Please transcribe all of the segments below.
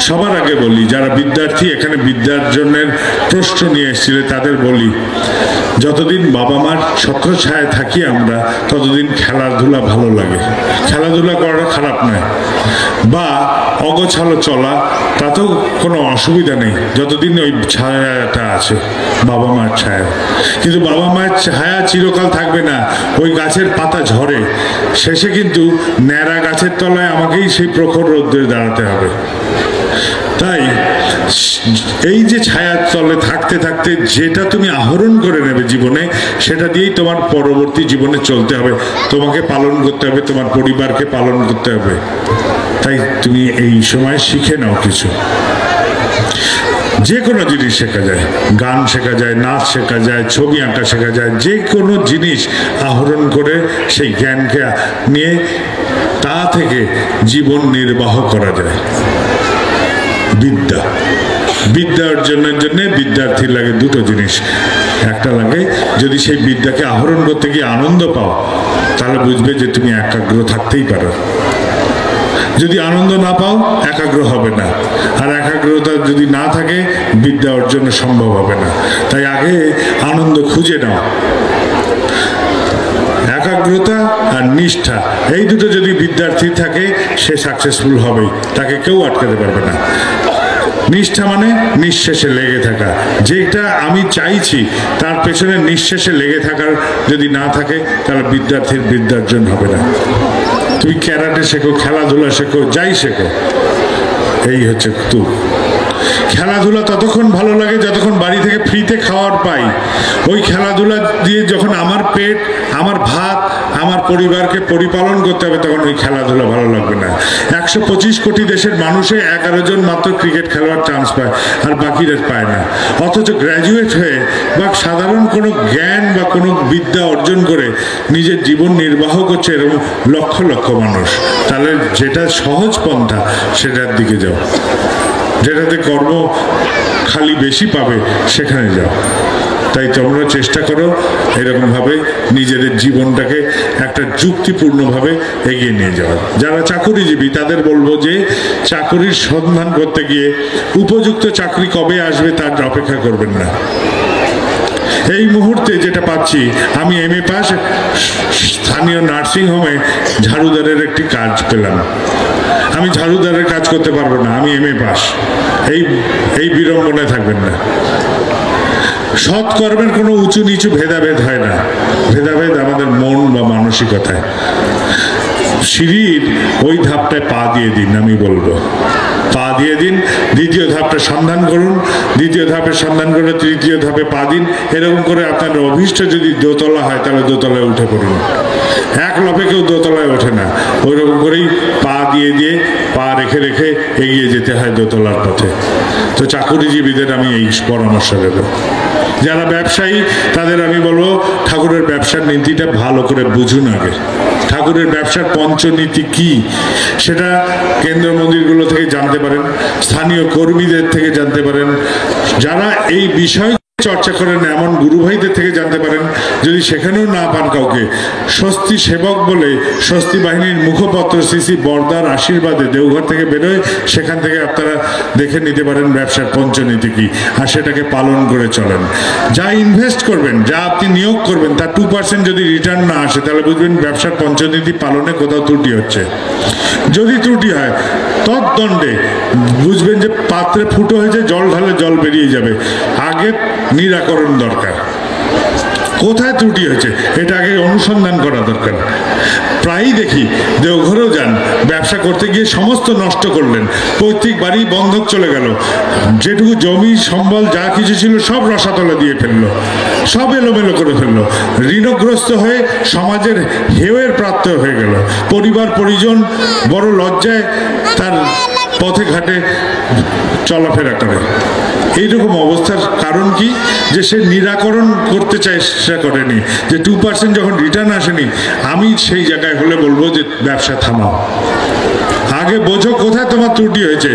সবার আগে বলি, যারা বিদ্যার্থী এখানে বিদ্যার্জনের প্রশ্ন নিয়ে এসেছিলে তাদের বলি, যতদিন বাবা মার ছত্রছায়ায় থাকি আমরা ততদিন খেলাধুলা ভালো লাগে। খেলাধুলা করাটা খারাপ নয়, বা অগোছালো চলা তাতেও কোনো অসুবিধা নেই যতদিন ওই ছায়াটা আছে, বাবা মার ছায়া। কিন্তু বাবা মায়ের ছায়া চিরকাল থাকবে না, ওই গাছের পাতা ঝরে, শেষে কিন্তু ন্যাড়া গাছের তলায় আমাকেই সেই প্রখর রোদ্রে দাঁড়াতে হবে। তাই এই যে ছায়ার তলে থাকতে থাকতে যেটা তুমি আহরণ করে নেবে জীবনে, সেটা দিয়েই তোমার পরবর্তী জীবনে চলতে হবে, তোমাকে পালন করতে হবে, তোমার পরিবারকে পালন করতে হবে। তাই তুমি এই সময় শিখে নাও কিছু। যে কোনো জিনিস শেখা যায়, গান শেখা যায়, নাচ শেখা যায়, ছবি আঁকা শেখা যায়, যে কোনো জিনিস আহরণ করে সেই জ্ঞানকে নিয়ে তা থেকে জীবন নির্বাহ করা যায়। বিদ্যা অর্জনের জন্য বিদ্যার্থীর লাগে দুটো জিনিস। একটা লাগে, যদি সেই বিদ্যাকে আহরণ করতে গিয়ে আনন্দ পাও তাহলে বুঝবে যে তুমি একাগ্র থাকতেই পারো। যদি আনন্দ না পাও একাগ্র হবে না, আর একাগ্রতা যদি না থাকে বিদ্যা অর্জন সম্ভব হবে না। তাই আগে আনন্দ খুঁজে নাও। একাগ্রতা আর নিষ্ঠা, এই দুটো যদি বিদ্যার্থী থাকে সে সাকসেসফুল হবেই, তাকে কেউ আটকাতে পারবে না। নিষ্ঠা মানে নিঃশেষে লেগে থাকা, যেটা আমি চাইছি তার পেছনে নিঃশেষে লেগে থাকার যদি না থাকে তাহলে বিদ্যার্থীর বিদ্যার্জন হবে না। তুমি ক্যারাটে শেখো, খেলাধুলা শেখো, যাই শেখো, এই হচ্ছে তুই। খেলাধুলা ততক্ষণ ভালো লাগে যতক্ষণ বাড়ি থেকে ফ্রিতে খাওয়ার পাই। ওই খেলাধুলা দিয়ে যখন আমার পেট, আমার ভাত, আমার পরিবারকে পরিপালন করতে হবে, তখন ওই খেলাধুলা ভালো লাগবে না। 125 কোটি দেশের মানুষে 11 জন মাত্র ক্রিকেট খেলোয়াড় চান্স পায়, আর বাকিরা পায় না। অথচ গ্র্যাজুয়েট হয়ে বা সাধারণ কোনো জ্ঞান বা কোনো বিদ্যা অর্জন করে নিজের জীবন নির্বাহ করছে এরকম লক্ষ লক্ষ মানুষ। তাহলে যেটা সহজ পন্থা সেটার দিকে যাও, যেটাতে কর্ম খালি বেশি পাবে সেখানে যাও। তাই তোমরা চেষ্টা করো এরকমভাবে নিজেদের জীবনটাকে একটা যুক্তিপূর্ণভাবে এগিয়ে নিয়ে যাওয়ার। যারা চাকুরিজীবী তাদের বলবো যে চাকুরির সন্ধান করতে গিয়ে উপযুক্ত চাকরি কবে আসবে তার অপেক্ষা করবেন না। এই মুহূর্তে যেটা পাচ্ছি, আমি MA পাস, স্থানীয় নার্সিং হোমে ঝাড়ুদারের একটি কাজ পেলাম। আমি ঝাড়ুদারের কাজ করতে পারবো না, আমি MA পাস। এই বিড়ম্বনায় থাকবেন না। সৎ কর্মের কোনো উঁচু নিচু ভেদাভেদ হয় না, ভেদাভেদ আমাদের মন বা মানসিকতায়। সিঁড়ির ওই ধাপটায় পা দিয়ে দিন, আমি বলবো পা দিয়ে দিন। দ্বিতীয় ধাপটা সন্ধান করুন, দ্বিতীয় ধাপের সন্ধান করে তৃতীয় ধাপে পা দিন। এরকম করে আপনার অভীষ্ট যদি দোতলা হয় তাহলে দোতলায় উঠে পড়ুন। এক লপে কেউ দোতলায় ওঠে না, ওইরকম করেই পা দিয়ে দিয়ে পা রেখে রেখে এগিয়ে যেতে হয় দোতলার পথে। তো চাকুরিজীবীদের আমি এই পরামর্শ দেব। যারা ব্যবসায়ী তাদের আমি বলবো ঠাকুরের ব্যবসার নীতিটা ভালো করে বুঝুন আগে। ঠাকুরের ব্যবসার পঞ্চনীতি কি সেটা কেন্দ্র মন্দিরগুলো থেকে জানতে পারেন, স্থানীয় কর্মীদের থেকে জানতে পারেন, যারা এই বিষয় চর্চা করেন এমন গুরু ভাইদের থেকে জানতে পারেন। যদি সেখানেও না পান কাউকে, স্বস্তি সেবক বলে স্বস্তি বাহিনীর মুখপত্র শ্রী বরদার আশীর্বাদে দেওঘর থেকে বেরোয়, সেখান থেকে আপনারা দেখে নিতে পারেন ব্যবসার পঞ্চনীতি কি, আর সেটাকে পালন করে চলেন। যা ইনভেস্ট করবেন, যা আপনি নিয়োগ করবেন, তার 2% যদি রিটার্ন না আসে তাহলে বুঝবেন ব্যবসার পঞ্চনীতি পালনে কোথাও ত্রুটি হচ্ছে। যদি ত্রুটি হয় তদ্দণ্ডে বুঝবেন যে পাত্রে ফুটো হয়েছে, জল ঢালে জল বেরিয়ে যাবে। আগে নিরাকরণ দরকার, কোথায় ত্রুটি হয়েছে এটা আগে অনুসন্ধান করা দরকার। প্রায়ই দেখি দেওঘরেও যান, ব্যবসা করতে গিয়ে সমস্ত নষ্ট করলেন, পৈতৃক বাড়ি বন্ধক চলে গেল, যেটুকু জমি সম্বল যা কিছু ছিল সব রসাতলে দিয়ে ফেললো, সব এলোমেলো করে ফেললো, ঋণগ্রস্ত হয়ে সমাজের হেয়ের প্রাপ্ত হয়ে গেল। পরিবার পরিজন বড় লজ্জায় তার পথে ঘাটে চলাফেরা করে। এইরকম অবস্থার কারণ কি? যে সে নিরাকরণ করতে চেষ্টা করেনি, যে 2% যখন রিটার্ন আসেনি। আমি সেই জায়গায় হলে বলবো যে ব্যবসা থামাও, আগে বোঝো কোথায় তোমার ত্রুটি হয়েছে,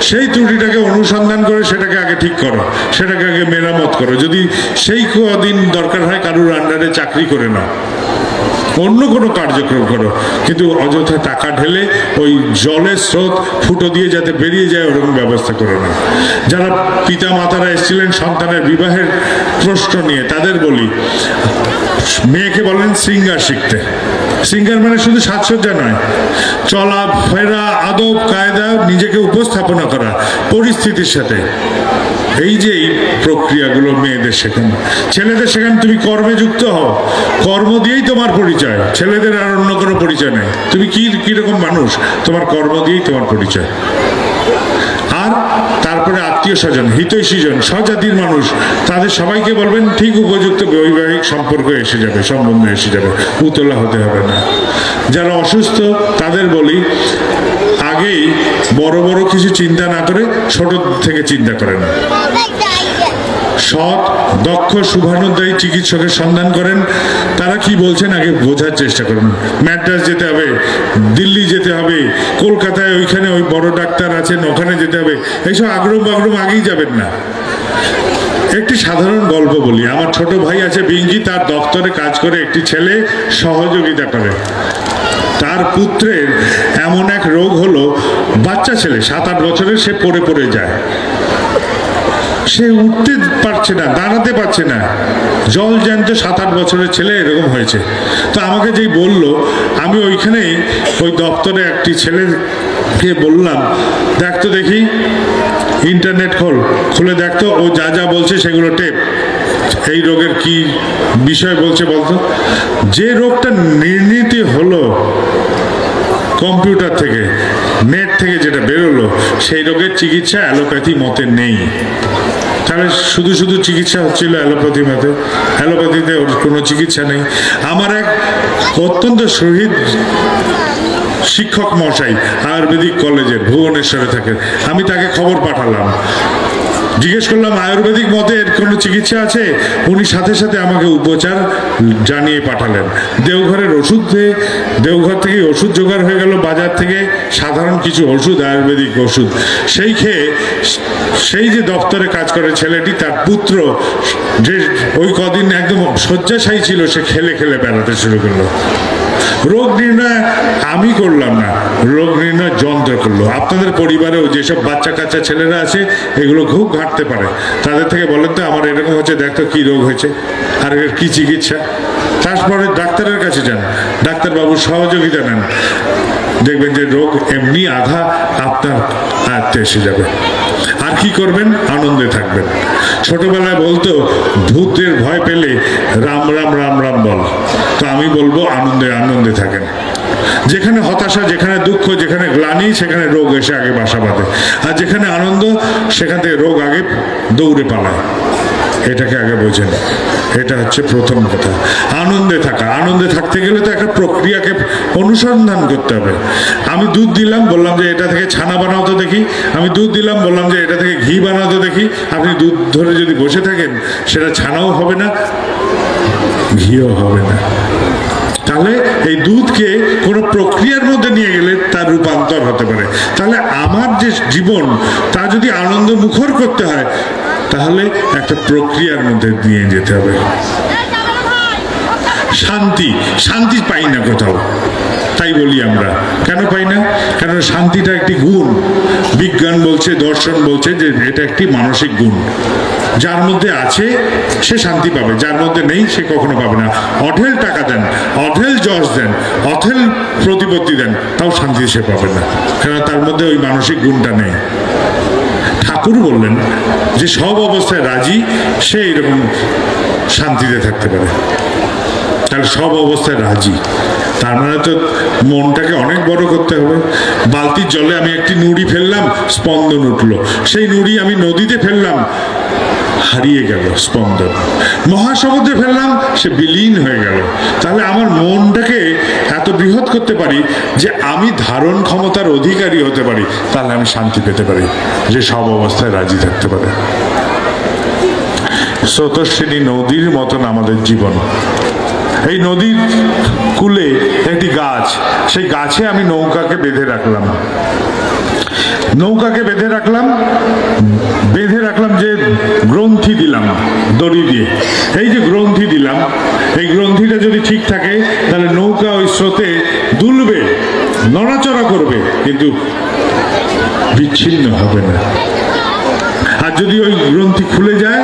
সেই ত্রুটিটাকে অনুসন্ধান করে সেটাকে আগে ঠিক করো, সেটাকে আগে মেরামত করো। যদি সেই কদিন দরকার হয় কারুর আন্ডারে চাকরি করে নাও, অন্য কোনো কার্যক্রম করো, কিন্তু অযথা টাকা ঢেলে ওই জলের স্রোত ফুটো দিয়ে যাতে বেরিয়ে যায় ওরকম ব্যবস্থা করো না। যারা পিতা মাতারা এসেছিলেন সন্তানের বিবাহের প্রশ্ন নিয়ে, তাদের বলি মেয়েকে বলেন শৃঙ্গার শিখতে। শৃঙ্গার মানে শুধু সাজসজ্জা নয়, চলা ফেরা, আদব কায়দা, নিজেকে উপস্থাপনা করা পরিস্থিতির সাথে। এই যে এই প্রক্রিয়াগুলো মেয়েদের শেখানো। ছেলেদের শেখান তুমি কর্মে যুক্ত হও, কর্ম দিয়েই তোমার পরিচয়, ছেলেদের আর অন্য কোনো পরিচয় নেই। তুমি কিরকম মানুষ, তোমার কর্ম দিয়েই তোমার পরিচয়। আর তারপরে আত্মীয় স্বজন, হিতৈষীজন, স্বজাতির মানুষ, তাদের সবাইকে বলবেন ঠিক উপযুক্ত বৈবাহিক সম্পর্ক এসে যাবে, সম্বন্ধ এসে যাবে, উতলা হতে হবে না। যারা অসুস্থ তাদের বলি আগেই বড় বড় কিছু চিন্তা না করে ছোট থেকে চিন্তা করেন। সৎ, দক্ষ, শুভানুধ্যায়ী চিকিৎসকের সন্ধান করেন। তারা কি বলছেন আগে বোঝার চেষ্টা করেন। ম্যাড্রাস যেতে হবে, দিল্লি যেতে হবে, কলকাতায় ওইখানে ওই বড় ডাক্তার আছেন ওখানে যেতে হবে, এইসব আগ্রহ বাগ্রহ আগেই যাবেন না। একটি সাধারণ গল্প বলি। আমার ছোট ভাই আছে বিঙ্কি, তার দপ্তরে কাজ করে একটি ছেলে সহযোগিতা করে। তার পুত্রের এমন এক রোগ হলো, বাচ্চা ছেলে 7-8 বছরের, সে পড়ে পড়ে যায়, সে উঠতে পারছে না, দাঁড়াতে পারছে না। জল জ্যান্ত 7-8 বছরের ছেলে এরকম হয়েছে। তো আমাকে যেই বললো, আমি ওইখানেই ওই দপ্তরে একটি ছেলেকে বললাম, দেখতো দেখি ইন্টারনেট খুলে দেখতো, ও যা যা বলছে সেগুলো টেপ। এই রোগের কি বিষয় বলছে বলতো। যে রোগটা নির্ণীত হলো কম্পিউটার থেকে, নেট থেকে যেটা বেরোলো, সেই রোগের চিকিৎসা অ্যালোপ্যাথি মতে নেই। তাহলে শুধু শুধু চিকিৎসা হচ্ছিল অ্যালোপ্যাথি মতে, অ্যালোপ্যাথিতে ওর কোনো চিকিৎসা নেই। আমার এক অত্যন্ত শহীদ শিক্ষক মশাই আয়ুর্বেদিক কলেজের, ভুবনেশ্বরে থাকেন, আমি তাকে খবর পাঠালাম, জিজ্ঞেস করলাম আয়ুর্বেদিক মতে এর কোনো চিকিৎসা আছে? উনি সাথে সাথে আমাকে উপচার জানিয়ে পাঠালেন। দেওঘরের দেওঘর থেকে ওষুধ জোগাড় হয়ে গেল, বাজার থেকে সাধারণ কিছু ওষুধ, আয়ুর্বেদিক ওষুধ, সেই খেয়ে সেই যে দপ্তরে কাজ করে ছেলেটি, তার পুত্র যে ওই কদিন একদম শয্যাশায়ী ছিল, সে খেলে খেলে বেড়াতে শুরু করলো। রোগ নির্ণয় আমি করলাম না, রোগ নির্ণয় যন্ত্র করলো। আপনাদের পরিবারেও যেসব বাচ্চা কাচ্চা ছেলেরা আছে, এগুলো খুব ঘাটতে পারে। তাদের থেকে বলেন তো আমার এরকম হচ্ছে, দেখতো কি রোগ হয়েছে আর এর কি চিকিৎসা। তারপরে ডাক্তারের কাছে যান, ডাক্তারবাবুর সহযোগিতা নেন, দেখবেন যে রোগ এমনি আধা আপনার আয়ত্তে এসে যাবে। আর কি করবেন? আনন্দে থাকবেন। ছোটবেলায় বলতো ভূতের ভয় পেলে রাম রাম রাম রাম বল, তো আমি বলবো আনন্দে আনন্দে থাকেন। যেখানে হতাশা, যেখানে দুঃখ, যেখানে গ্লানি, সেখানে রোগ এসে আগে বাসা বাঁধে। আর যেখানে আনন্দ, সেখান থেকে রোগ আগে দৌড়ে পালায়। এটাকে আগে বোঝেন। এটা হচ্ছে প্রথম কথা, আনন্দে থাকা। আনন্দে থাকতে গেলে তো একটা প্রক্রিয়াকে অনুসন্ধান করতে হবে। আমি দুধ দিলাম, বললাম যে এটা থেকে ছানা বানাও তো দেখি। আমি দুধ দিলাম, বললাম যে এটা থেকে ঘি বানাও তো দেখি। আপনি দুধ ধরে যদি বসে থাকেন, সেটা ছানাও হবে না, ঘিও হবে না। তাহলে এই দুধকে কোনো প্রক্রিয়ার মধ্যে নিয়ে গেলে তার রূপান্তর হতে পারে। তাহলে আমার যে জীবন, তা যদি আনন্দ মুখর করতে হয়, তাহলে একটা প্রক্রিয়ার মধ্যে নিয়ে যেতে হবে। শান্তি পাই না কোথাও, তাই বলি আমরা। কেন পাই না? কারণ শান্তিটা একটি গুণ। বিজ্ঞান বলছে, দর্শন বলছে যে এটা একটি মানসিক গুণ। যার মধ্যে আছে সে শান্তি পাবে, যার মধ্যে নেই সে কখনো পাবে না। অঢেল টাকা দেন, অঢেল যশ দেন, অঢেল প্রতিপত্তি দেন, তাও শান্তি সে পাবে না, কারণ তার মধ্যে ওই মানসিক গুণটা নেই। ঠাকুর বললেন যে সব অবস্থায় রাজি, সে এরকম শান্তিতে থাকতে পারে। তাহলে সব অবস্থায় রাজি, তার মানে তো মনটাকে অনেক বড় করতে হবে। বালতির জলে আমি একটি নুড়ি ফেললাম, স্পন্দন উঠলো। সেই নুড়ি আমি নদীতে ফেললাম, হারিয়ে গেল স্পন্দন। মহাসমুদ্রে ফেললাম, সে বিলীন হয়ে গেল। তাহলে আমার মনটাকে এত বৃহৎ করতে পারি যে আমি ধারণ ক্ষমতার অধিকারী হতে পারি, তাহলে আমি শান্তি পেতে পারি, যে সব অবস্থায় রাজি থাকতে পারে। স্রোতস্বিনী নদীর মতন আমাদের জীবন। এই নদীর কূলে একটি গাছ, সেই গাছে আমি নৌকাকে বেঁধে রাখলাম। বেঁধে রাখলাম যে গ্রন্থি দিলাম দড়ি দিয়ে। এই যে গ্রন্থি দিলাম, এই গ্রন্থিটা যদি ঠিক থাকে, তাহলে নৌকা নড়াচড়া করবে কিন্তু বিচ্ছিন্ন হবে না। আর যদি ওই গ্রন্থি খুলে যায়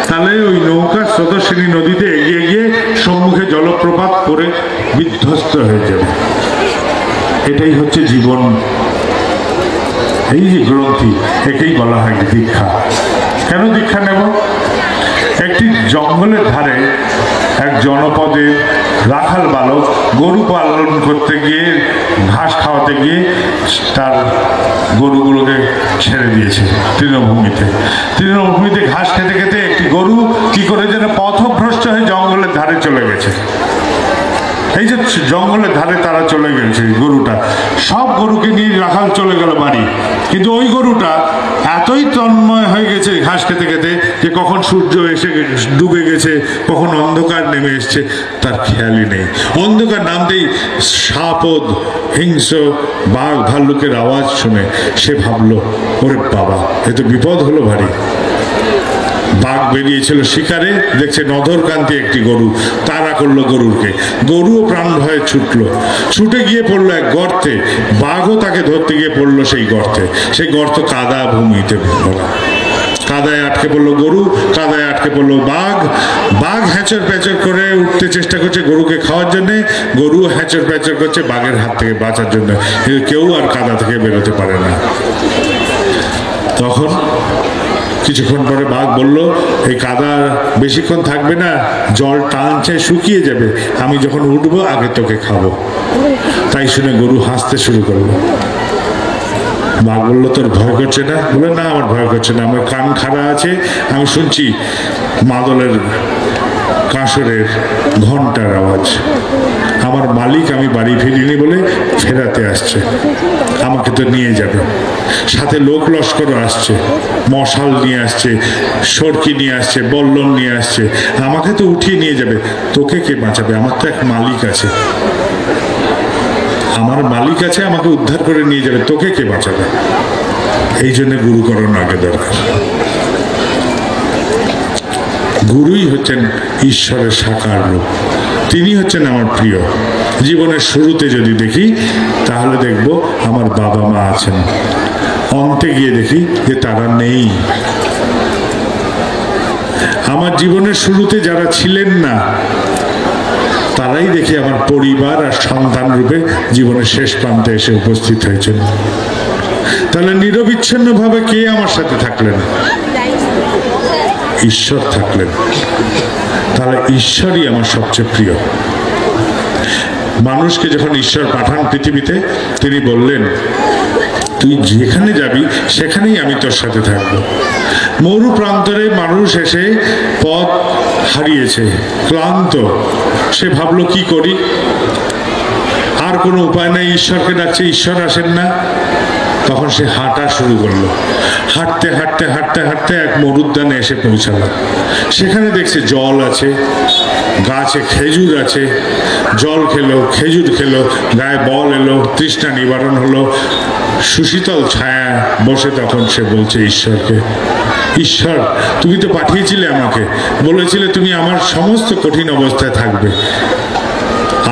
তাহলে ওই নৌকা স্রোতস্বিনী নদীতে এগিয়ে গিয়ে সম্মুখে জলপ্রপাত করে বিধ্বস্ত হয়ে যাবে। এটাই হচ্ছে জীবন। এই যে গ্রন্থি, একেই বলা হয় দীক্ষা। কেন দীক্ষা নেব? একটি জঙ্গলের ধারে এক জনপদের রাখাল বালক গরু পালন করতে গিয়ে, ঘাস খাওয়াতে গিয়ে তার গরুগুলোকে ছেড়ে দিয়েছে তৃণভূমিতে ঘাস খেতে খেতে একটি গরু কি করে যেন পথভ্রষ্ট হয়ে জঙ্গলের ধারে চলে গেছে। এই যে জঙ্গলের ধারে তারা চলে গেছে, গরুটা সব গরুকে নিয়ে রাখাল চলে গেল বাড়ি, কিন্তু ওই গরুটা এতই তন্ময় হয়ে গেছে ঘাস খেতে খেতে যে কখন সূর্য এসে ডুবে গেছে, কখন অন্ধকার নেমে এসছে তার খেয়ালই নেই। অন্ধকার নামতেই সাপদ হিংস্র বাঘ ভাল্লুকের আওয়াজ শুনে সে ভাবলো, ওরে বাবা, এ তো বিপদ হলো ভারী। বাঘ বেরিয়েছিল শিকারে, দেখছে নধরকান্তি একটি গরু, তাড়া করলো গরুকে। গরুও প্রাণ ভয়ে ছুটলো, ছুটে গিয়ে পড়লো এক গর্তে। বাঘও তাকে ধরতে গিয়ে পড়লো সেই গর্তে। সেই গর্ত কাদা ভূমিতে ভরা, কাদায় আটকে পড়লো গরু, কাদায় আটকে পড়লো বাঘ। বাঘ হ্যাঁচর প্যাচর করে উঠতে চেষ্টা করছে গরুকে খাওয়ার জন্যে, গরু হ্যাঁচর প্যাচর করছে বাঘের হাত থেকে বাঁচার জন্য, কিন্তু কেউ আর কাদা থেকে বেরোতে পারে না। তখন কিছুক্ষণ পরে বাঘ বলল, এই কাদা বেশিক্ষণ থাকবে না, জল টানছে, শুকিয়ে যাবে, আমি যখন উঠবো আগে তোকে খাবো। তাই শুনে গরু হাসতে শুরু করলো। বাঘ বললো, তোর ভয় করছে না? বলে, না, আমার ভয় করছে না, আমার কান খাড়া আছে, আমি শুনছি মাদলের কাঁসরের ঘন্টার আওয়াজ। আমার মালিক আমি বাড়ি ফিরিনি বলে ফেরাতে আসছে, আমাকে তো নিয়ে যাবে। সাথে লোক লস্করও আসছে, মশাল নিয়ে আসছে, সরকি নিয়ে আসছে, বল্লম নিয়ে আসছে, আমাকে তো উঠিয়ে নিয়ে যাবে। তোকে কে বাঁচাবে? আমার তো এক মালিক আছে, আমার মালিক আছে, আমাকে উদ্ধার করে নিয়ে যাবে, তোকে কে বাঁচাবে? এই জন্য গুরুকরণ আগে দরকার। গুরুই হচ্ছেন ঈশ্বরের সাকার রূপ, তিনি হচ্ছেন আমার প্রিয়। জীবনের শুরুতে যদি দেখি তাহলে দেখব আমার বাবা মা আছেন, অন্তে গিয়ে দেখি যে তারা নেই। আমার জীবনের শুরুতে যারা ছিলেন না তারাই দেখি আমার পরিবার আর সন্তান রূপে জীবনের শেষ প্রান্তে এসে উপস্থিত হয়েছেন। তাহলে নিরবিচ্ছিন্নভাবে কে আমার সাথে থাকলেন? ঈশ্বর থাকলেন। তাহলে ঈশ্বরই আমার সবচেয়ে প্রিয়। মানুষকে যখন ঈশ্বর পাঠান পৃথিবীতে, তিনি বললেন, তুই যেখানে যাবি সেখানেই আমি তোর সাথে থাকবো। মরু প্রান্তরে মানুষ এসে পথ হারিয়েছে, ক্লান্ত, সে ভাবলো কি করি, আর কোনো উপায় নেই, ঈশ্বরকে ডাকছে, ঈশ্বর আসেন না। তখন সে হাঁটা শুরু করলো। হাঁটতে হাঁটতে হাঁটতে হাঁটতে এক মরুদ্যানে এসে পৌঁছালো। সেখানে দেখছে জল আছে, গাছে খেজুর আছে, জল খেলো, খেজুর খেলো, গায়ে বল এলো, তৃষ্ণা নিবারণ হলো। সুশীতল ছায়া বসে তখন সে বলছে ঈশ্বরকে, ঈশ্বর, তুমি তো পাঠিয়েছিলে আমাকে, বলেছিলে তুমি আমার সমস্ত কঠিন অবস্থায় থাকবে।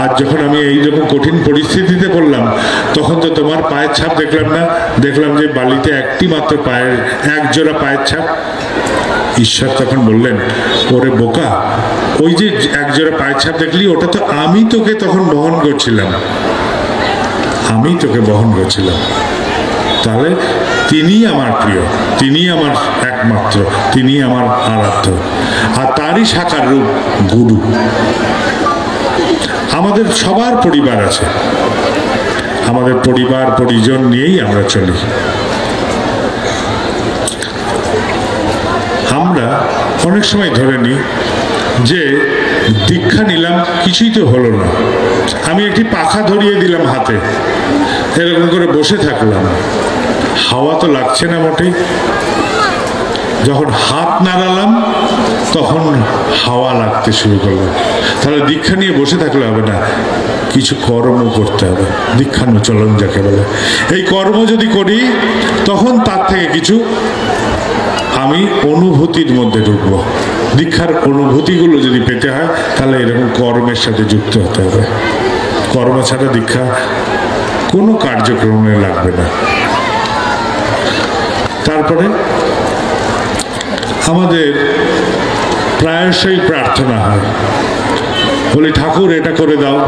আজ যখন আমি এইরকম কঠিন পরিস্থিতিতে পড়লাম, তখন তো তোমার পায়ের ছাপ দেখলাম না, দেখলাম যে বালিতে একটি মাত্র পায়ের, এক জোড়া পায়ের ছাপ। ঈশ্বর তখন বললেন, ওরে বোকা, ওই যে এক জোড়া পায়ের ছাপ দেখলি, ওটা তো আমি তোকে তখন বহন করছিলাম, আমি তোকে বহন করছিলাম। তাহলে তিনি আমার প্রিয়, তিনি আমার একমাত্র, তিনি আমার আরাধ্য, আর তারই সাকার রূপ গুরু। আমাদের সবার পরিবার আছে, আমাদের পরিবার পরিজন নিয়েই আমরা চলি। আমরা অনেক সময় ধরে নিই যে দীক্ষা নিলাম, কিছুই তো হলো না, আমি একটি পাখা ধরিয়ে দিলাম হাতে, এরকম করে বসে থাকলাম, হাওয়া তো লাগছে না মোটেই। যখন হাত নাড়ালাম তখন হাওয়া লাগতে শুরু করলো। তাহলে দীক্ষা নিয়ে বসে থাকলে হবে না, কিছু কর্ম করতে হবে, দীক্ষানুচলন যাকে বলে। এই কর্ম যদি করি তখন তার থেকে কিছু আমি অনুভূতির মধ্যে ঢুকবো। দীক্ষার অনুভূতিগুলো যদি পেতে হয় তাহলে এরকম কর্মের সাথে যুক্ত হতে হবে। কর্ম ছাড়া দীক্ষা কোনো কার্যক্রমে লাগবে না। তারপরে আমাদের প্রায়শই প্রার্থনা হয়, বলি ঠাকুর এটা করে দাও।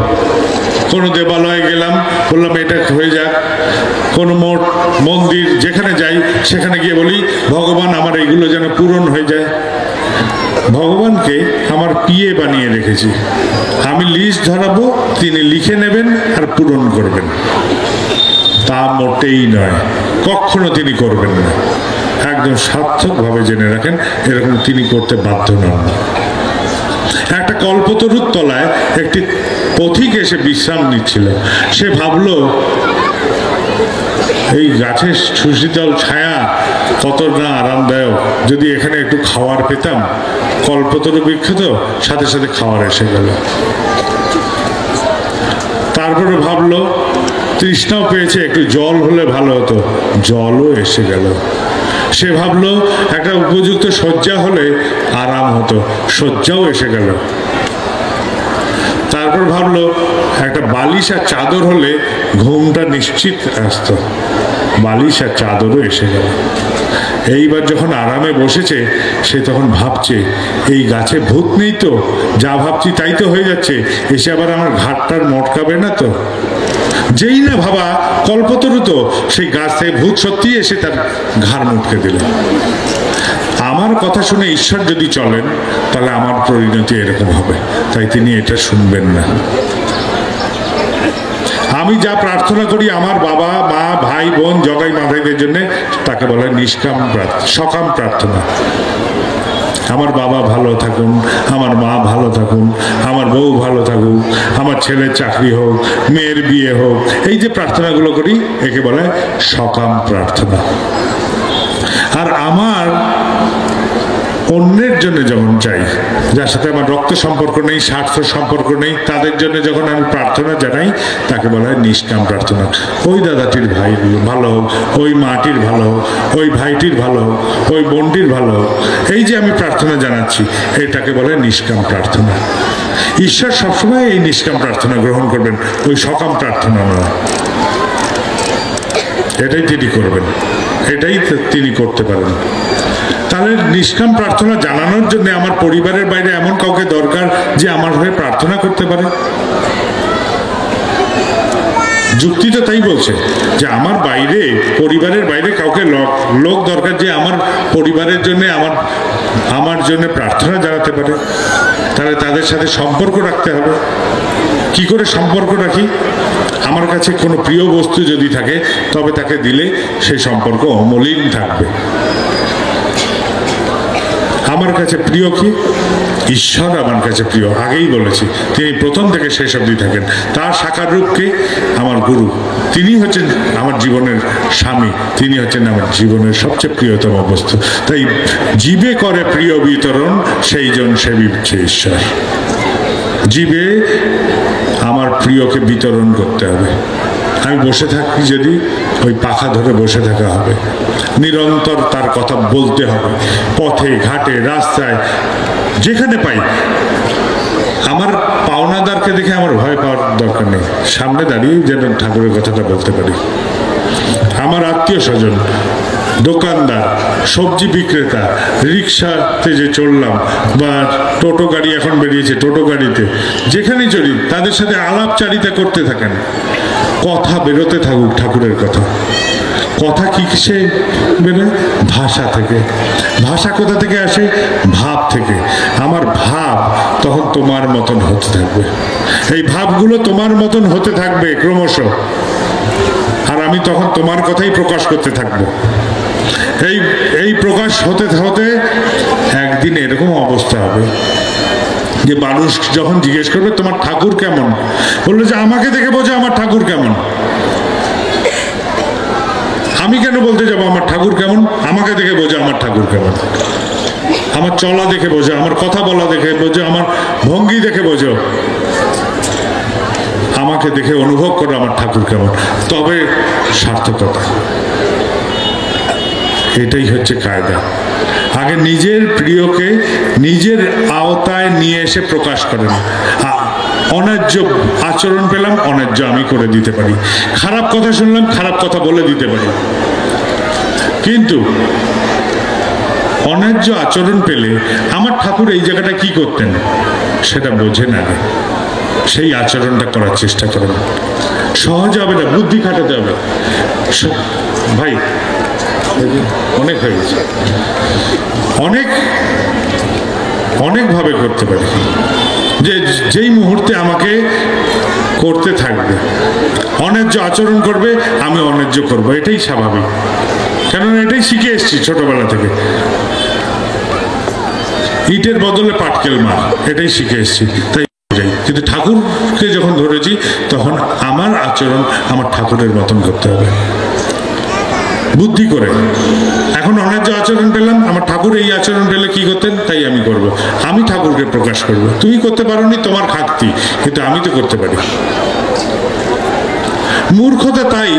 কোনো দেবালয়ে গেলাম, বললাম এটা হয়ে যাক। কোনো মঠ মন্দির যেখানে যাই সেখানে গিয়ে বলি ভগবান আমার এইগুলো যেন পূরণ হয়ে যায়। ভগবানকে আমার পিএ বানিয়ে রেখেছি, আমি লিস্ট ধরাবো, তিনি লিখে নেবেন আর পূরণ করবেন। তা মোটেই নয়, কখনো তিনি করবেন না। একদম সার্থকভাবে জেনে রাখেন এরকম তিনি করতে বাধ্য নন। একটা কল্পতরুর তলায় একটি পথিক এসে বিশ্রাম নিচ্ছিল। সে ভাবলো এই গাছের সুশীতল ছায়া কত না আরামদায়ক, যদি এখানে একটু খাওয়ার পেতাম। কল্পতরু বিখ্যাত, সাথে সাথে খাওয়ার এসে গেল। তারপরে ভাবলো তৃষ্ণাও পেয়েছে, একটু জল হলে ভালো হতো, জলও এসে গেল। সে ভাবলো একটা উপযুক্ত শয্যা হলে আরাম হতো, শয্যাও এসে গেল। তারপর ভাবলো একটা বালিশ আর চাদর হলে ঘুমটা নিশ্চিত আসতো, বালিশ আর চাদরও এসে গেল। এইবার যখন আরামে বসেছে সে তখন ভাবছে এই গাছে ভূত নেই তো, যা ভাবছি তাই তো হয়ে যাচ্ছে, এসে আবার আমার ঘাটটার মটকাবে না তো। যেই না ভাবা কল্পতরু তো সেই গাছ থেকে ভূত সত্যি এসে তার ঘাড় মুটকে দিল। আমার কথা শুনে ঈশ্বর যদি চলেন তাহলে আমার পরিণতি এরকম হবে, তাই তিনি এটা শুনবেন না। আমি যা প্রার্থনা করি আমার বাবা মা ভাই বোন জগাই মাথাইদের জন্য, তাকে বলে নিষ্কাম সকাম প্রার্থনা। আমার বাবা ভালো থাকুন, আমার মা ভালো থাকুন, আমার বউ ভালো থাকুক, আমার ছেলের চাকরি হোক, মেয়ের বিয়ে হোক, এই যে প্রার্থনাগুলো করি একে বলে সকাম প্রার্থনা। আর আমার অন্যের জন্য যখন চাই, যার সাথে আমার রক্ত সম্পর্ক নেই, স্বার্থ সম্পর্ক নেই, তাদের জন্য যখন আমি প্রার্থনা জানাই তাকে বলা হয় নিষ্কাম প্রার্থনা। ওই দাদাটির ভাই ভালো হোক, ওই মাটির ভালো হোক, ওই ভাইটির ভালো হোক, ওই বোনটির ভালো হোক, এই যে আমি প্রার্থনা জানাচ্ছি এটাকে বলে নিষ্কাম প্রার্থনা। ঈশ্বর সবসময় এই নিষ্কাম প্রার্থনা গ্রহণ করবেন, ওই সকাম প্রার্থনা নয়। এটাই তিনি করবেন, এটাই তিনি করতে পারেন। তাহলে নিষ্কাম প্রার্থনা জানানোর জন্য আমার পরিবারের বাইরে এমন কাউকে দরকার যে আমার হয়ে প্রার্থনা করতে পারে। যুক্তি তো তাই বলছে যে আমার বাইরে, পরিবারের বাইরে কাউকে লোক দরকার যে আমার পরিবারের জন্য আমার জন্য প্রার্থনা জানাতে পারে। তাহলে তাদের সাথে সম্পর্ক রাখতে হবে। কি করে সম্পর্ক রাখি? আমার কাছে কোনো প্রিয় বস্তু যদি থাকে তবে তাকে দিলে সেই সম্পর্ক অমলিন থাকবে। আমার কাছে প্রিয় কি? ঈশ্বর আমার কাছে প্রিয়, আগেই বলেছি, তিনি প্রথম থেকে শেষ অবধি থাকেন। তার সাকার রূপকে আমার গুরু, তিনি হচ্ছেন আমার জীবনের স্বামী, তিনি হচ্ছেন আমার জীবনের সবচেয়ে প্রিয়তম বস্তু। তাই জীবে করে প্রিয় বিতরণ, সেই জন সেবী হচ্ছে ঈশ্বর। জীবে আমার প্রিয়কে বিতরণ করতে হবে। আমি বসে থাকি যদি, ওই পাখা ধরে বসে থাকা হবে, নিরন্তর তার কথা বলতে হবে, পথে ঘাটে রাস্তায় যেখানে পাই। আমার পাওনাদারকে দেখে আমার ভয় পাওয়ার দরকার নেই, সামনে দাঁড়িয়ে যেন ঠাকুরের কথাটা বলতে পারি। আমার আত্মীয় স্বজন, দোকানদার, সবজি বিক্রেতা, রিক্সাতে যে চললাম বা টোটো গাড়ি এখন বেরিয়েছে, টোটো গাড়িতে যেখানেই চলি তাদের সাথে আলাপচারিতা করতে থাকেন, কথা বেরোতে থাকুক ঠাকুরের কথা। কথা কি কিসে বেরোয়? ভাষা থেকে। ভাষা কোথা থেকে আসে? ভাব থেকে। আমার ভাব তখন তোমার মতন হতে থাকবে, এই ভাবগুলো তোমার মতন হতে থাকবে ক্রমশ, আর আমি তখন তোমার কথাই প্রকাশ করতে থাকবো। এই প্রকাশ হতে হতে একদিন এরকম অবস্থা হবে যে মানুষ যখন জিজ্ঞেস করবে তোমার ঠাকুর কেমন, বললো যে আমাকে দেখে বোঝো আমার ঠাকুর কেমন। আমি কেন বলতে যাবো আমার ঠাকুর কেমন? আমাকে দেখে বোঝো আমার ঠাকুর কেমন। আমার চলা দেখে বোঝো, আমার কথা বলা দেখে বোঝো, আমার ভঙ্গি দেখে বোঝো, আমাকে দেখে অনুভব করো আমার ঠাকুর কেমন, তবে সার্থকতা। এটাই হচ্ছে কায়দা। আগে নিজের প্রিয়কে নিজের আওতায় নিয়ে এসে প্রকাশ করেন। অন্যায্য আচরণ পেলাম, অন্যায্য আমি করে দিতে পারি। খারাপ কথা শুনলাম, খারাপ কথা বলে দিতে পারি। কিন্তু অন্যায্য আচরণ পেলে আমার ঠাকুর এই জায়গাটা কি করতেন সেটা বোঝেন আগে, সেই আচরণটা করার চেষ্টা করেন। সহজ হবে না, বুদ্ধি খাটাতে হবে। ভাই অনেক হয়ে গেছে, অনেকভাবে করতে পারি। যে যেই মুহূর্তে আমাকে করতে থাকবে, অন্যায্য আচরণ করবে, আমি অন্যায্য করব, এটাই স্বাভাবিক। কেননা এটাই শিখে এসছি ছোটবেলা থেকে। ইটের বদলে পাটকেল মার, এটাই শিখে এসছি। তাই কিন্তু ঠাকুরকে যখন ধরেছি তখন আমার আচরণ আমার ঠাকুরের মতন করতে হবে, বুদ্ধি করে। এখন অন্যায্য আচরণ পেলাম, আমার ঠাকুর এই আচরণ পেলে কি করতেন, তাই আমি করব। আমি ঠাকুরকে প্রকাশ করব। তুমি করতে পারোনি, তোমার খাকতি, কিন্তু আমি তো করতে পারি। মূর্খতা তাই,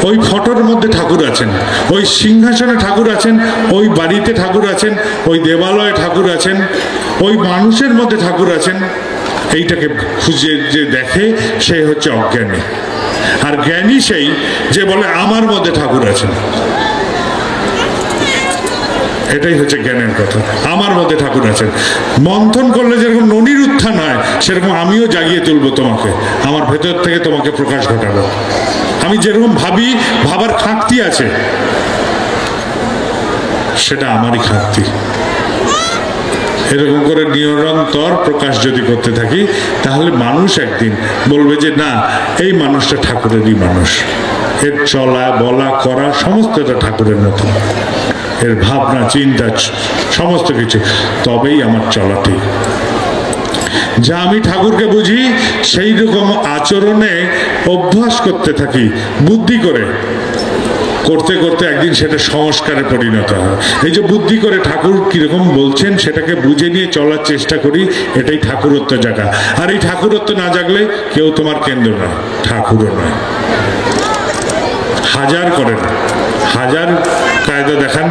ওই ফটোর মধ্যে ঠাকুর আছেন, ওই সিংহাসনে ঠাকুর আছেন, ওই বাড়িতে ঠাকুর আছেন, ওই দেবালয়ে ঠাকুর আছেন, ওই মানুষের মধ্যে ঠাকুর আছেন, এইটাকে খুঁজে যে দেখে সে হচ্ছে অজ্ঞানী। আর জ্ঞানী সেই যে বলে আমার মধ্যে ঠাকুর আছেন। এটাই হচ্ছে জ্ঞানের কথা, আমার মধ্যে ঠাকুর আছেন। মন্থন করলে যেরকম ননির উত্থান হয়, সেরকম আমিও জাগিয়ে তুলবো তোমাকে, আমার ভেতর থেকে তোমাকে প্রকাশ ঘটাবো। আমি যেরকম ভাবি, ভাবার খাকতি আছে, সেটা আমারই খাকতি। এরকম করে নিরন্তর প্রকাশ যদি করতে থাকি, তাহলে মানুষ একদিন বলবে যে না, এই মানুষটা ঠাকুরেরই মানুষ, এর চলা বলা করা সমস্তটা ঠাকুরের মতো, এর ভাবনা চিন্তা সমস্ত কিছু, তবেই আমার চলা ঠিক। যা আমি ঠাকুরকে বুঝি সেই রকম আচরণে অভ্যাস করতে থাকি, বুদ্ধি করে করতে করতে একদিন সেটা সংস্কারে পরিণত হয়। এই যে বুদ্ধি করে ঠাকুর কিরকম বলছেন সেটাকে বুঝে নিয়ে চলার চেষ্টা করি, এটাই ঠাকুরত্ব জাগা। আর এই ঠাকুরত্ব না জাগলে কেউ তোমার কেন্দ্র নয়, ঠাকুরও নয়। হাজার করেন, হাজার কায়দা দেখান,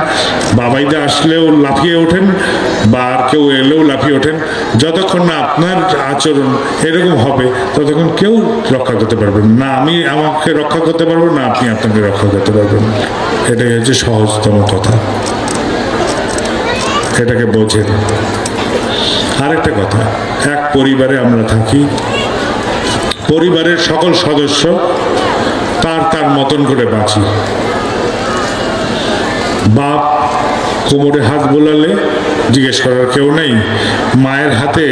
বাবাইদা আসলেও লাফিয়ে ওঠেন, বা আর কেউ এলেও লাফিয়ে ওঠেন, যতক্ষণ না আপনার আচরণ এরকম হবে ততক্ষণ কেউ রক্ষা করতে পারবেন না। আমি আমাকে রক্ষা করতে পারবো না, আপনি আপনাকে রক্ষা করতে পারবেন। এটাই হচ্ছে সহজতম কথা, এটাকে বোঝেন। আরেকটা কথা, এক পরিবারে আমরা থাকি, পরিবারের সকল সদস্য তার তার মতন করে বাঁচি। বাপ কোমরে হাত বোলালে জিজ্ঞেস করার কেউ নেই, মায়ের হাতে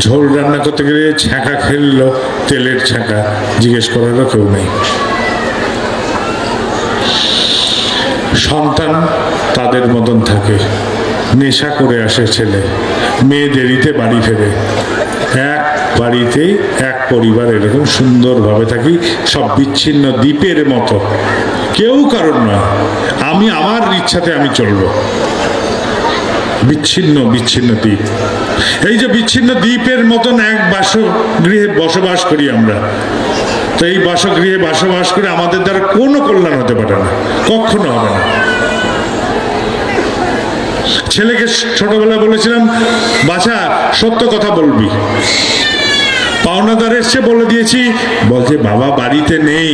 ঝোল রান্না করতে গেলে ছ্যাঁকা খেললো, তেলের ছ্যাঁকা, জিজ্ঞেস করারও কেউ নেই। সন্তান তাদের মতন থাকে, নেশা করে আসে ছেলে, মেয়ে দেরিতে বাড়ি ফেরে। এক বাড়িতেই এক পরিবার এরকম সুন্দরভাবে থাকি, সব বিচ্ছিন্ন দ্বীপের মতো, কেউ কারণ নয়, আমি আমার ইচ্ছাতে আমি চলবো। বিচ্ছিন্ন বিচ্ছিন্ন দ্বীপ, এই যে বিচ্ছিন্ন দ্বীপের মতন এক বাসগৃহে বসবাস করি আমরা। তো এই বাসগৃহে বসবাস করে আমাদের দ্বারা কোনো কল্যাণ হতে পারে না, কখনো হবে না। ছেলেকে ছোটবেলায় বলেছিলাম, বাছা সত্য কথা বলবি। পাওনাদার এসছে, বলে দিয়েছি, বলছে বাবা বাড়িতে নেই।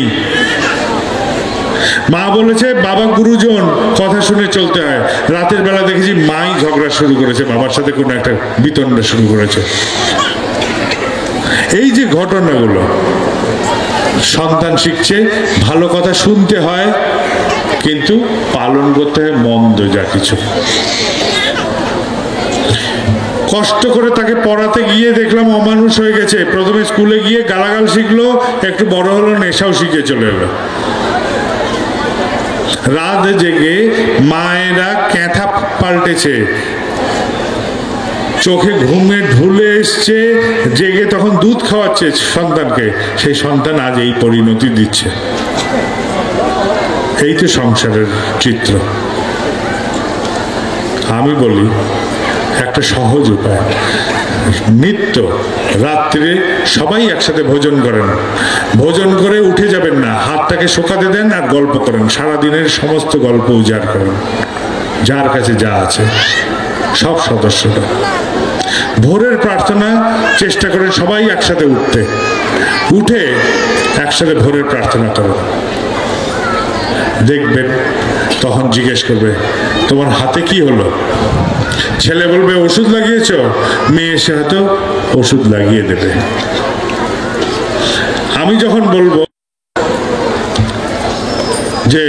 মা বলেছে বাবা গুরুজন, কথা শুনে চলতে হয়। রাতের বেলা দেখেছি মাই ঝগড়া শুরু করেছে, বাবার সাথে কোনো একটা বিতণ্ডা শুরু করেছে। এই যে ঘটনাগুলো, সন্তান শিখছে ভালো কথা শুনতে হয়, কিন্তু পালন করতে হয় মন্দ যা কিছু। কষ্ট করে তাকে পড়াতে গিয়ে দেখলাম অমানুষ হয়ে গেছে। প্রথমে স্কুলে গিয়ে গালাগাল শিখলো, একটু বড় হলো নেশাও শিখে চলে এলো। রাত জেগে মায়েরা ক্যাঁথা পাল্টেছে, চোখে ঘুমে ঢুলে এসছে, জেগে তখন দুধ খাওয়াচ্ছে সন্তানকে। সেই সন্তান আজ এই পরিণতি দিচ্ছে। এই তো সংসারের চিত্র। আমি বলি একটা সহজ উপায়, নিত্য রাত্রে সবাই একসাথে ভোজন করেন, ভোজন করে উঠে যাবেন না, হাতটাকে শোকাতে দেন আর গল্প করেন, সারাদিনের সমস্ত গল্প উজাড় করেন, যার কাছে যা আছে সব সদস্যরা। ভোরের প্রার্থনা চেষ্টা করেন সবাই একসাথে উঠতে, উঠে একসাথে ভোরের প্রার্থনা করো। দেখবেন তখন জিজ্ঞেস করবে তোমার হাতে কি হলো, ছেলে বলবে ওষুধ লাগিয়েছ, মেয়ে এসে হয়তো ওষুধ লাগিয়ে দেবে। আমি যখন বলবো যে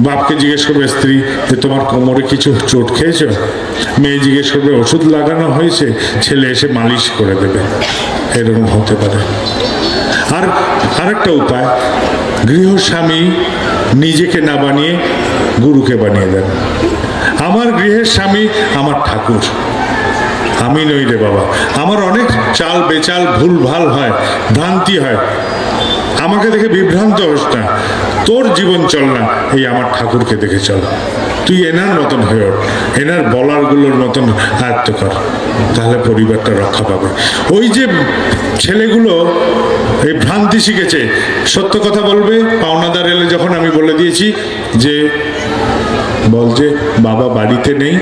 বাপকে জিজ্ঞেস করবে স্ত্রী যে তোমার কোমরে কিছু চোট খেয়েছো, মেয়ে জিজ্ঞেস করবে ওষুধ লাগানো হয়েছে, ছেলে এসে মালিশ করে দেবে। এরকম হতে পারে। আর আরেকটা উপায়, গৃহস্বামী নিজেকে না বানিয়ে গুরুকে বানিয়ে দেন। আমার গৃহের স্বামী আমার ঠাকুর, আমি নই রে বাবা। আমার অনেক চাল বেচাল ভুল ভাল হয়, ভ্রান্তি হয়, আমাকে দেখে বিভ্রান্ত হোস না। তোর জীবন চল না এই আমার ঠাকুরকে দেখে চল। তুই এনার মতন হয়ে ওঠ, এনার বলারগুলোর মতন আয়ত্ত কর, তাহলে পরিবারটা রক্ষা পাবে। ওই যে ছেলেগুলো এই ভ্রান্তি শিখেছে, সত্য কথা বলবে পাওনাদার এলে যখন আমি বলে দিয়েছি যে বল যে বাবা বাড়িতে নেই,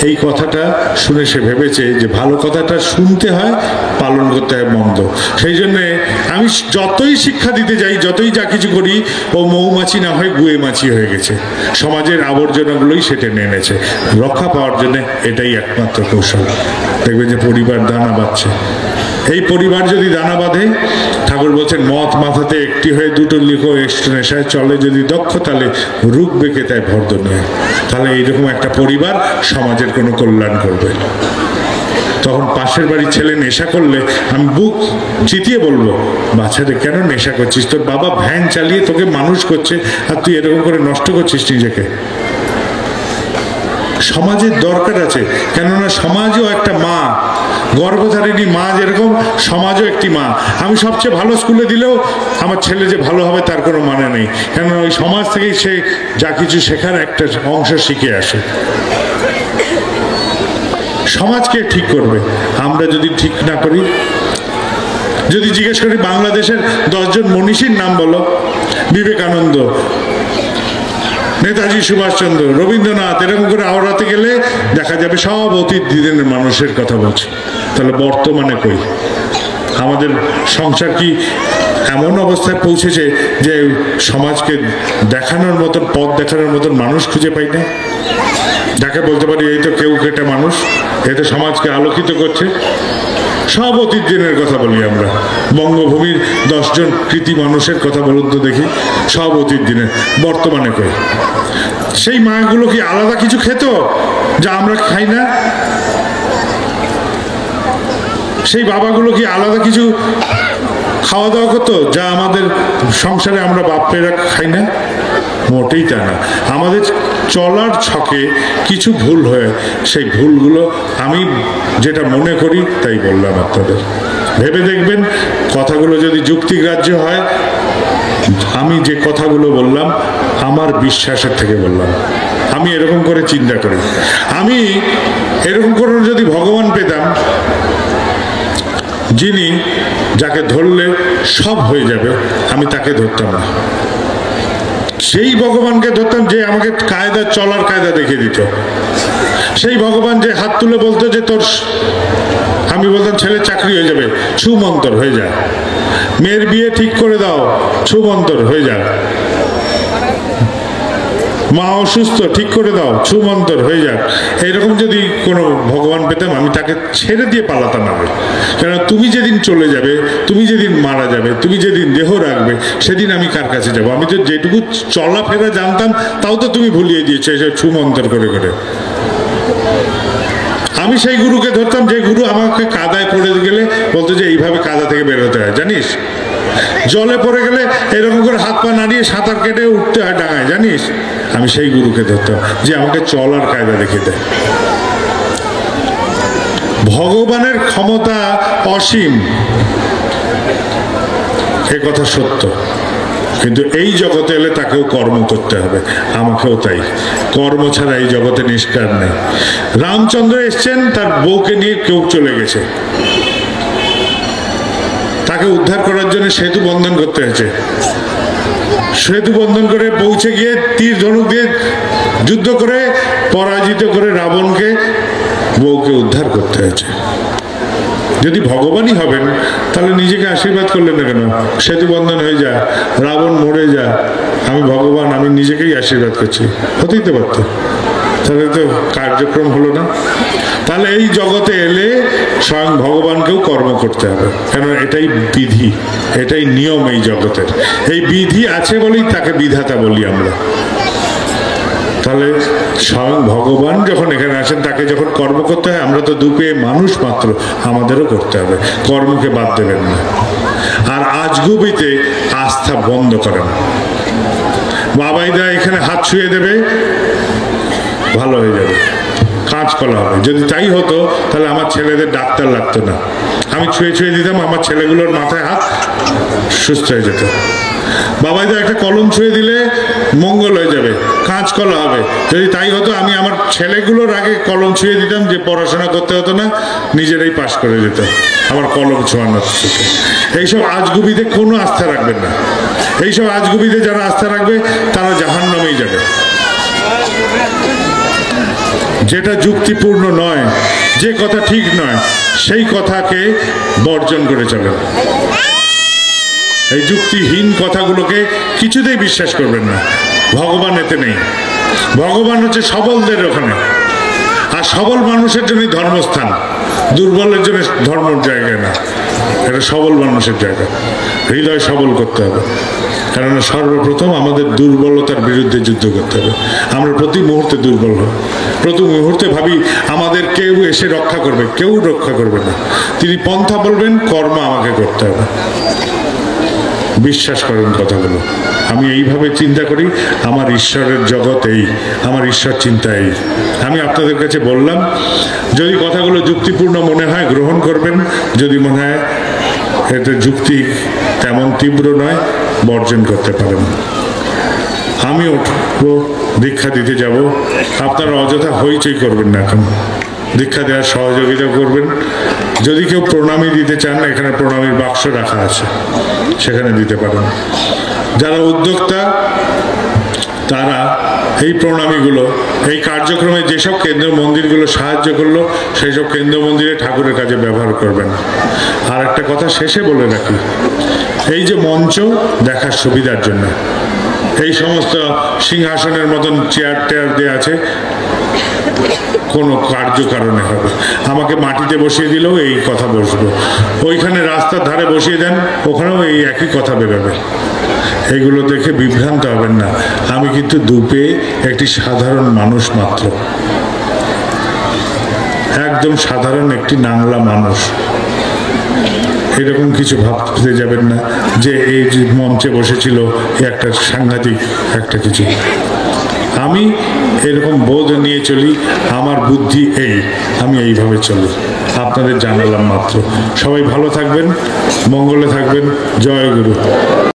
এই কথাটা শুনে সে ভেবেছে যে ভালো কথাটা শুনতে হয়, পালন করতে হয় মন্দ। সেই জন্যে আমি যতই শিক্ষা দিতে যাই, যতই যা কিছু করি, ও মৌমাছি না হয় গুয়ে মাছি হয়ে গেছে। সমাজের আবর্জনাগুলোই সে টেনে এনেছে। রক্ষা পাওয়ার জন্য এটাই একমাত্র কৌশল। দেখবে যে পরিবার দানা বাঁধছে। এই পরিবার যদি দানা বাঁধে, ঠাকুর বলছেন মত মাথাতে একটি হয়ে দুটো লিখো এষ্ট নেশায় চলে যদি দক্ষ তালে রূপ বেঁকে তাই ভর্দনীয়। তাহলে এইরকম একটা পরিবার সমাজের কোনো কল্যাণ করবে। তখন পাশের বাড়ির ছেলে নেশা করলে আমি বুক চিতিয়ে বলবো, বাচ্চাদের কেন নেশা করছিস? তোর বাবা ভ্যান চালিয়ে তোকে মানুষ করছে আর তুই এরকম করে নষ্ট করছিস নিজেকে। সমাজের দরকার আছে, কেননা সমাজও একটা মা, গর্ভধারিণী মা যেরকম সমাজও একটি মা। আমি সবচেয়ে ভালো স্কুলে দিলেও আমার ছেলে যে ভালো হবে তার কোনো মানে নেই, কেননা ওই সমাজ থেকেই সে যা কিছু শেখার একটা অংশ শিখে আসে। সমাজকে ঠিক করবে। আমরা যদি ঠিক না করি, যদি জিজ্ঞেস করি বাংলাদেশের 10 জন মনীষীর নাম বলো, বিবেকানন্দ, নেতাজি সুভাষচন্দ্র, রবীন্দ্রনাথ, এরকম করে আওড়াতে গেলে দেখা যাবে সব অতীত দিনের মানুষের কথা বলছে। তাহলে বর্তমানে কই? আমাদের সংসার কি এমন অবস্থায় পৌঁছেছে যে সমাজকে দেখানোর মতন, পথ দেখানোর মতন মানুষ খুঁজে পাই না? যাকে বলতে পারি এই তো কেউ কেটে মানুষ, এ তো সমাজকে আলোকিত করছে। সব অতীত দিনের কথা বলি আমরা। বঙ্গভূমির 10 জন কৃতি মানুষের কথা বলুন তো দেখি, সব অতীত দিনের। বর্তমানে কই? সেই মাগুলো কি আলাদা কিছু খেত যা আমরা খাই না? সেই বাবাগুলো কি আলাদা কিছু খাওয়া দাওয়া করতো যা আমাদের সংসারে আমরা বাপেরা খাই না? মোটেই তা না। আমাদের চলার ছকে কিছু ভুল হয়, সেই ভুলগুলো আমি যেটা মনে করি তাই বললাম আপনাদের। ভেবে দেখবেন কথাগুলো যদি যুক্তিগ্রাহ্য হয়। আমি যে কথাগুলো বললাম আমার বিশ্বাসের থেকে বললাম, আমি এরকম করে চিন্তা করি। আমি এরকম করে যদি ভগবান পেতাম, যিনি যাকে ধরলে সব হয়ে যাবে, আমি তাকে ধরতাম না। সেই ভগবানকে ধরতাম যে আমাকে কায়দা, চলার কায়দা দেখিয়ে দিত। সেই ভগবান যে হাত তুলে বলতো যে তোর, আমি বলতাম ছেলের চাকরি হয়ে যাবে, ছুমন্তর হয়ে যায়। মেয়ের বিয়ে ঠিক করে দাও, ছুমন্তর হয়ে যায়। মা অসুস্থ, ঠিক করে দাও, ছুমন্তর হয়ে যাক। এইরকম যদি কোনো ভগবান পেতাম, আমি তাকে ছেড়ে দিয়ে পালাতাম আগে। কেন? তুমি যেদিন চলে যাবে, তুমি যেদিন মারা যাবে, তুমি যেদিন দেহ রাখবে, সেদিন আমি কার কাছে যাব? আমি তো যেটুকু চলাফেরা জানতাম তাও তো তুমি ভুলিয়ে দিয়েছো এসব ছুমন্তর করে করে। আমি সেই গুরুকে ধরতাম যে গুরু আমাকে কাদায় পড়ে গেলে বলতো যে এইভাবে কাদা থেকে বেরোতে হয়, জানিস? জলে পড়ে গেলে এরকম করে হাত পা নাড়িয়ে সাঁতার কেটে উঠতে হয় ডাঙায়, জানিস? আমি সেই গুরুকে ধরতাম যে আমাকে চলার কায়দা দেখিয়ে দেয়। ভগবানের ক্ষমতা অসীম, এ কথা সত্য, কিন্তু এই জগতে এলে তাকেও কর্ম করতে হবে, আমাকেও তাই। কর্ম ছাড়া এই জগতে নিষ্কার নেই। রামচন্দ্র এসছেন, তার বউকে নিয়ে কেউ চলে গেছে, তাকে উদ্ধার করার জন্য সেতু বন্ধন করতে হয়েছে। সেতু বন্ধন করে পৌঁছে গিয়ে তীর ধনুক দিয়ে যুদ্ধ করে পরাজিত করে রাবণকে বউকে উদ্ধার করতে হয়েছে। যদি ভগবানই হবেন তাহলে নিজেকে আশীর্বাদ করলেন না কেন? সেতু বন্ধন হয়ে যা, রাবণ মরে যা, আমি ভগবান, আমি নিজেকেই আশীর্বাদ করছি, হতেই তো পারত। তাহলে তো কার্যক্রম হলো না। তাহলে এই জগতে এলে স্বয়ং ভগবানকেও কর্ম করতে হবে, কেন এটাই বিধি, এটাই নিয়ম এই জগতের। এই বিধি আছে বলেই তাকে বিধাতা বলি আমরা। তাহলে স্বয়ং ভগবান যখন এখানে আসেন, তাকে যখন কর্ম করতে হয়, আমরা তো দুপে মানুষ মাত্র, আমাদেরও করতে হবে, কর্মকে বাদ দেবেন না। আর আজগুবিতে আস্থা বন্ধ করেন। বাবাইদা এখানে হাত ছুঁয়ে দেবে, ভালো হয়ে যাবে, কাঁচকলা হবে। যদি তাই হতো তাহলে আমার ছেলেদের ডাক্তার লাগতো না, আমি ছুঁয়ে ছুঁয়ে দিতাম, আমার ছেলেগুলোর মাথায় হাত, সুস্থ হয়ে যেত। বাবাইদা একটা কলম ছুঁয়ে দিলে মঙ্গল হয়ে যাবে, কাঁচকলা হবে। যদি তাই হতো আমি আমার ছেলেগুলোর আগে কলম ছুঁয়ে দিতাম, যে পড়াশোনা করতে হতো না, নিজেরাই পাশ করে যেত আমার কলম ছোঁয়ানোর থেকে। এইসব আজগুবিতে কোনো আস্থা রাখবেন না। এইসব আজগুবিতে যারা আস্থা রাখবে তারা জাহান্নামেই যাবে। যেটা যুক্তিপূর্ণ নয়, যে কথা ঠিক নয়, সেই কথাকে বর্জন করে চলেন। এই যুক্তিহীন কথাগুলোকে কিছুতেই বিশ্বাস করবেন না। ভগবান এতে নেই। ভগবান হচ্ছে সবলদের ওখানে, আর সবল মানুষের জন্যই ধর্মস্থান, দুর্বলের জন্য ধর্মের জায়গা না, এটা সবল মানুষের জায়গা। হৃদয় সবল করতে হবে, কারণ সর্বপ্রথম আমাদের দুর্বলতার বিরুদ্ধে যুদ্ধ করতে হবে। আমরা প্রতি মুহূর্তে দুর্বল হই, প্রতি মুহূর্তে ভাবি আমাদের কেউ এসে রক্ষা করবে, কেউ রক্ষা করবে না। তিনি পন্থা বলবেন, কর্ম আমাকে করতে হবে। বিশ্বাস করেন কথাগুলো। আমি এইভাবে চিন্তা করি, আমার ঈশ্বরের জগৎ এই, আমার ঈশ্বর চিন্তা এই। আমি আপনাদের কাছে বললাম, যদি কথাগুলো যুক্তিপূর্ণ মনে হয় গ্রহণ করবেন, যদি মনে হয় এতে যুক্তি তেমন তীব্র নয়, বর্জন করতে পারেন। আমি উঠবো, দীক্ষা দিতে যাব, আপনারা অযথা হইচই করবেন না, এখন দীক্ষা দেওয়ার সহযোগিতা করবেন। যদি কেউ প্রণামী দিতে চান, এখানে প্রণামীর বাক্স রাখা আছে, সেখানে দিতে পারেন। যারা উদ্যোক্তা তারা এই প্রণামীগুলো, এই কার্যক্রমে যেসব কেন্দ্র মন্দিরগুলো সাহায্য করলো, সেই সব কেন্দ্র মন্দিরে ঠাকুরের কাজে ব্যবহার করবেন। আর একটা কথা শেষে বলে রাখি, এই যে মঞ্চ দেখার সুবিধার জন্য, এই সমস্ত সিংহাসনের মতন চেয়ার টেয়ার দেওয়া আছে, কোনো কার্যকারণে হবে। আমাকে মাটিতে বসিয়ে দিলেও এই কথা বসবো, ওইখানে রাস্তার ধারে বসিয়ে দেন, ওখানেও এই একই কথা বেরোবে। এইগুলো দেখে বিভ্রান্ত হবেন না। আমি কিন্তু দুপে একটি সাধারণ মানুষ মাত্র, একদম সাধারণ একটি নাংলা মানুষ। এরকম কিছু ভাবতে যাবেন না যে এই যে মঞ্চে বসেছিল একটা সাংঘাতিক একটা কিছু। আমি এরকম বোধ নিয়ে চলি, আমার বুদ্ধি এই, আমি এইভাবে চলি। আপনাদের জানালাম মাত্র। সবাই ভালো থাকবেন, মঙ্গলে থাকবেন। জয় গুরু।